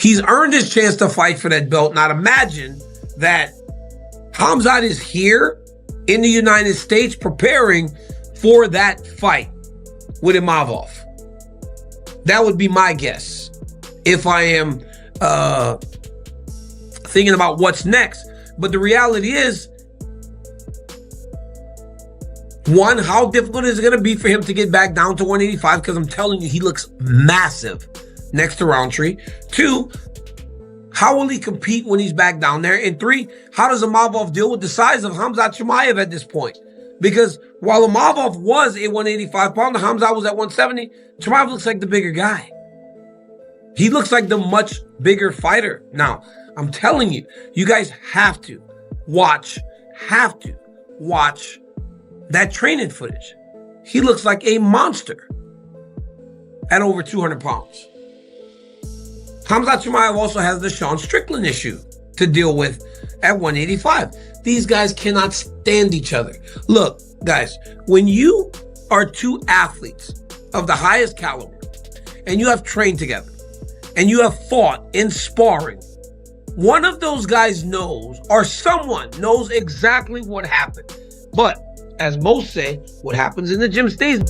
He's earned his chance to fight for that belt. Now imagine that Khamzat is here in the United States preparing for that fight with Imavov. That would be my guess if I am thinking about what's next. But the reality is, one, how difficult is it going to be for him to get back down to 185? Because I'm telling you, he looks massive next to Roundtree. Two, how will he compete when he's back down there? And three, how does Imavov deal with the size of Khamzat Chimaev at this point? Because while Imavov was a 185-pounder, Khamzat was at 170, Chimaev looks like the bigger guy. He looks like the much bigger fighter. Now, I'm telling you, you guys have to watch that training footage. He looks like a monster at over 200 pounds. Khamzat Chimaev also has the Sean Strickland issue to deal with at 185. These guys cannot stand each other. Look, guys, when you are two athletes of the highest caliber and you have trained together and you have fought in sparring, one of those guys knows, or someone knows exactly what happened. But as most say, what happens in the gym stays.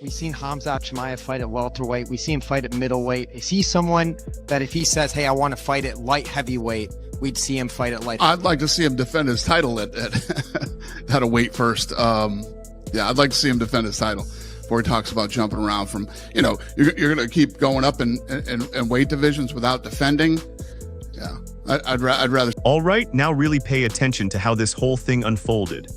We've seen Khamzat Chimaev fight at welterweight. We see him fight at middleweight. Is he someone that if he says, hey, I want to fight at light heavyweight, we'd see him fight at light heavyweight? I'd like to see him defend his title at a weight first. Yeah, I'd like to see him defend his title before he talks about jumping around from, you know, you're going to keep going up in weight divisions without defending. Yeah, I'd rather. All right, now really pay attention to how this whole thing unfolded.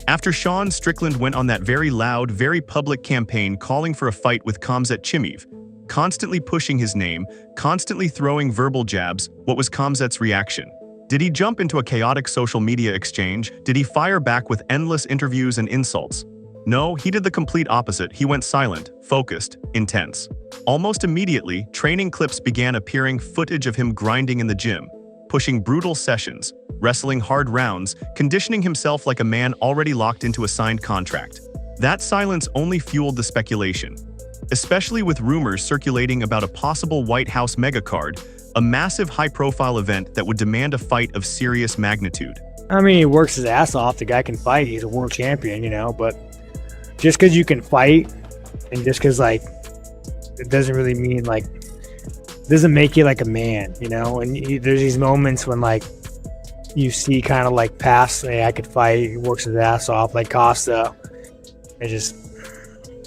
After Sean Strickland went on that very loud, very public campaign calling for a fight with Khamzat Chimaev, constantly pushing his name, constantly throwing verbal jabs, what was Khamzat's reaction? Did he jump into a chaotic social media exchange? Did he fire back with endless interviews and insults? No, he did the complete opposite. He went silent, focused, intense. Almost immediately, training clips began appearing, footage of him grinding in the gym, pushing brutal sessions, wrestling hard rounds, conditioning himself like a man already locked into a signed contract. That silence only fueled the speculation, especially with rumors circulating about a possible White House megacard, a massive high-profile event that would demand a fight of serious magnitude. I mean, he works his ass off. The guy can fight. He's a world champion, you know, but just because you can fight and just because, like, it doesn't really mean, like, doesn't make you like a man, you know? And there's these moments when, like, you see kind of like past, hey, I could fight, he works his ass off, like Costa. It just,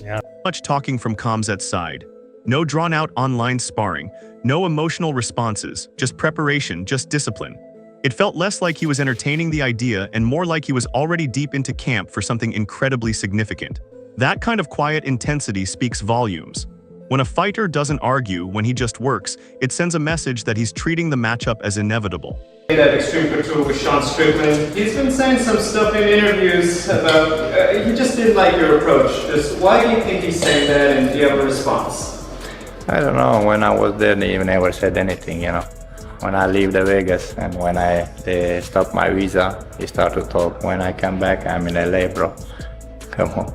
yeah. Much talking from Khamzat's side. No drawn-out online sparring, no emotional responses, just preparation, just discipline. It felt less like he was entertaining the idea and more like he was already deep into camp for something incredibly significant. That kind of quiet intensity speaks volumes. When a fighter doesn't argue, when he just works, it sends a message that he's treating the matchup as inevitable. That Extreme Couture with Sean Strickland, he's been saying some stuff in interviews about, he just didn't like your approach. Just why do you think he's saying that, and do you have a response? I don't know, when I was there they never said anything, you know. When I leave the Vegas and when they stop my visa, he started to talk. When I come back, I'm in LA, bro. Come on.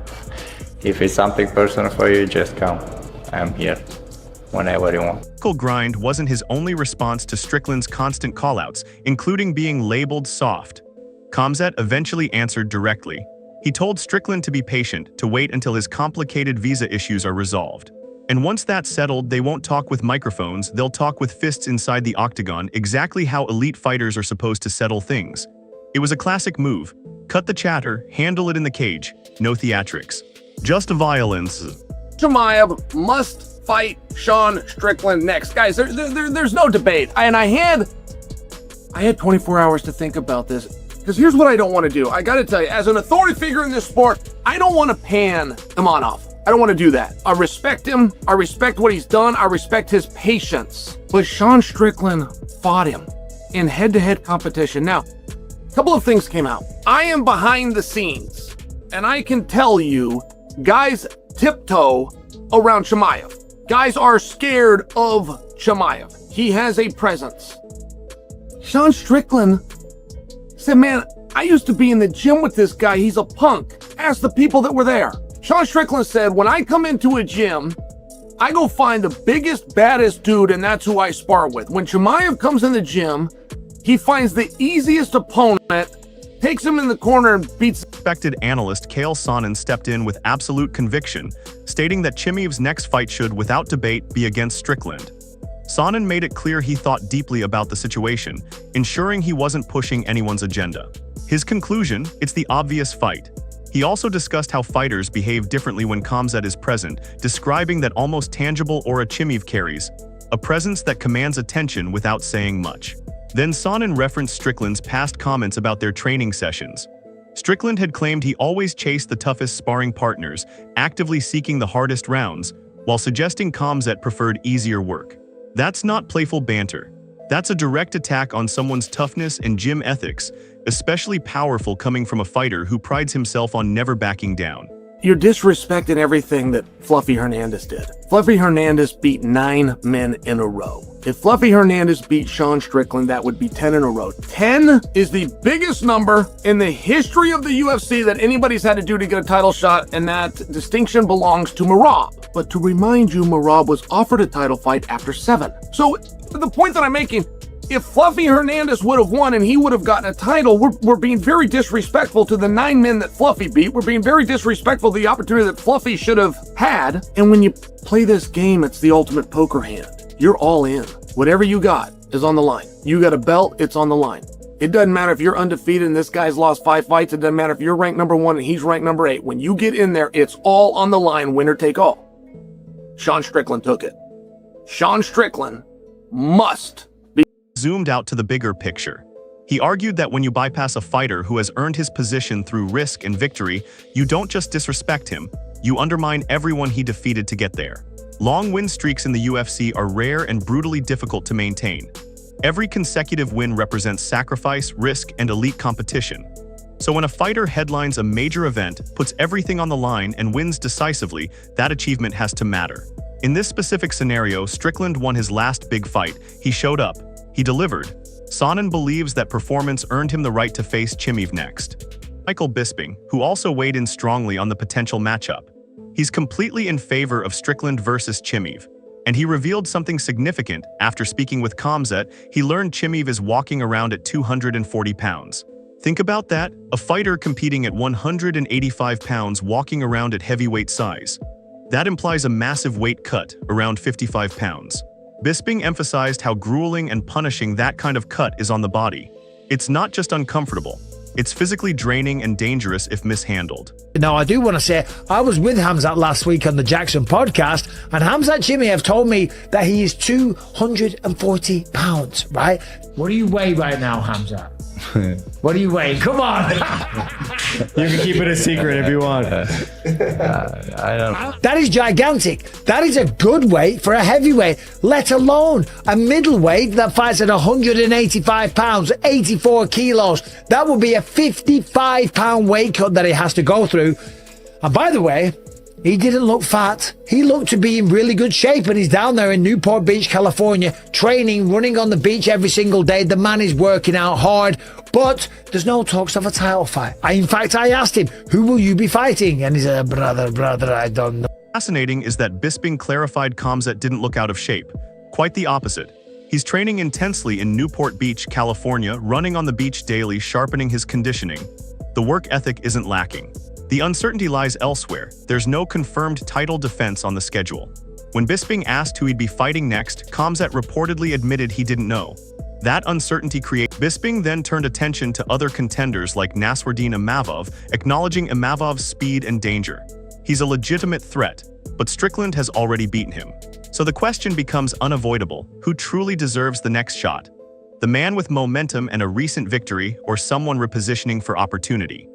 If it's something personal for you, just come. I'm here whenever you want. Physical grind wasn't his only response to Strickland's constant callouts, including being labeled soft. Khamzat eventually answered directly. He told Strickland to be patient, to wait until his complicated visa issues are resolved. And once that's settled, they won't talk with microphones, they'll talk with fists inside the octagon, exactly how elite fighters are supposed to settle things. It was a classic move. Cut the chatter, handle it in the cage. No theatrics. Just violence. Chimaev must fight Sean Strickland next. Guys, there's no debate. And I had 24 hours to think about this. Because here's what I don't want to do. I got to tell you, as an authority figure in this sport, I don't want to pan Imanov. I don't want to do that. I respect him. I respect what he's done. I respect his patience. But Sean Strickland fought him in head-to-head competition. Now, a couple of things came out. I am behind the scenes, and I can tell you, guys tiptoe around Chimaev. Guys are scared of Chimaev. He has a presence. Sean Strickland said, man, I used to be in the gym with this guy. He's a punk. Ask the people that were there. Sean Strickland said, when I come into a gym, I go find the biggest, baddest dude, and that's who I spar with. When Chimaev comes in the gym, he finds the easiest opponent, takes him in the corner, and beats. Respected analyst Chael Sonnen stepped in with absolute conviction, stating that Chimaev's next fight should, without debate, be against Strickland. Sonnen made it clear he thought deeply about the situation, ensuring he wasn't pushing anyone's agenda. His conclusion, it's the obvious fight. He also discussed how fighters behave differently when Khamzat is present, describing that almost tangible aura Chimaev carries, a presence that commands attention without saying much. Then Sonnen referenced Strickland's past comments about their training sessions. Strickland had claimed he always chased the toughest sparring partners, actively seeking the hardest rounds, while suggesting Khamzat preferred easier work. That's not playful banter. That's a direct attack on someone's toughness and gym ethics, especially powerful coming from a fighter who prides himself on never backing down. You're disrespecting everything that Fluffy Hernandez did. Fluffy Hernandez beat 9 men in a row. If Fluffy Hernandez beat Sean Strickland, that would be 10 in a row. 10 is the biggest number in the history of the UFC that anybody's had to do to get a title shot, and that distinction belongs to Merab. But to remind you, Merab was offered a title fight after 7. So the point that I'm making, if Fluffy Hernandez would have won and he would have gotten a title, we're being very disrespectful to the 9 men that Fluffy beat. We're being very disrespectful to the opportunity that Fluffy should have had. And when you play this game, it's the ultimate poker hand. You're all in. Whatever you got is on the line. You got a belt, it's on the line. It doesn't matter if you're undefeated and this guy's lost 5 fights. It doesn't matter if you're ranked number 1 and he's ranked number 8. When you get in there, it's all on the line, winner take all. Sean Strickland took it. Sean Strickland must be zoomed out to the bigger picture. He argued that when you bypass a fighter who has earned his position through risk and victory, you don't just disrespect him, you undermine everyone he defeated to get there. Long win streaks in the UFC are rare and brutally difficult to maintain. Every consecutive win represents sacrifice, risk, and elite competition. So when a fighter headlines a major event, puts everything on the line, and wins decisively, that achievement has to matter. In this specific scenario, Strickland won his last big fight. He showed up. He delivered. Sonnen believes that performance earned him the right to face Chimaev next. Michael Bisping, who also weighed in strongly on the potential matchup. He's completely in favor of Strickland versus Chimaev. And he revealed something significant. After speaking with Khamzat, he learned Chimaev is walking around at 240 pounds. Think about that, a fighter competing at 185 pounds walking around at heavyweight size. That implies a massive weight cut, around 55 pounds. Bisping emphasized how grueling and punishing that kind of cut is on the body. It's not just uncomfortable, it's physically draining and dangerous if mishandled. Now, I do want to say, I was with Khamzat last week on the Jackson podcast, and Khamzat Chimaev told me that he is 240 pounds, right? What do you weigh right now, Khamzat? What do you weigh? Come on. You can keep it a secret if you want. I don't. That is gigantic. That is a good weight for a heavyweight, let alone a middleweight that fights at 185 pounds, 84 kilos. That would be a 55-pound weight cut that he has to go through. And by the way, He didn't look fat. He looked to be in really good shape, and he's down there in Newport Beach, California, training, running on the beach every single day. The man is working out hard, but there's no talks of a title fight. In fact, I asked him, who will you be fighting? And he said, brother, I don't know. Fascinating is that Bisping clarified Khamzat didn't look out of shape. Quite the opposite. He's training intensely in Newport Beach, California, running on the beach daily, sharpening his conditioning. The work ethic isn't lacking. The uncertainty lies elsewhere. There's no confirmed title defense on the schedule. When Bisping asked who he'd be fighting next, Khamzat reportedly admitted he didn't know. That uncertainty created. Bisping then turned attention to other contenders like Nasruddin Imavov, acknowledging Imavov's speed and danger. He's a legitimate threat, but Strickland has already beaten him. So the question becomes unavoidable: who truly deserves the next shot? The man with momentum and a recent victory, or someone repositioning for opportunity?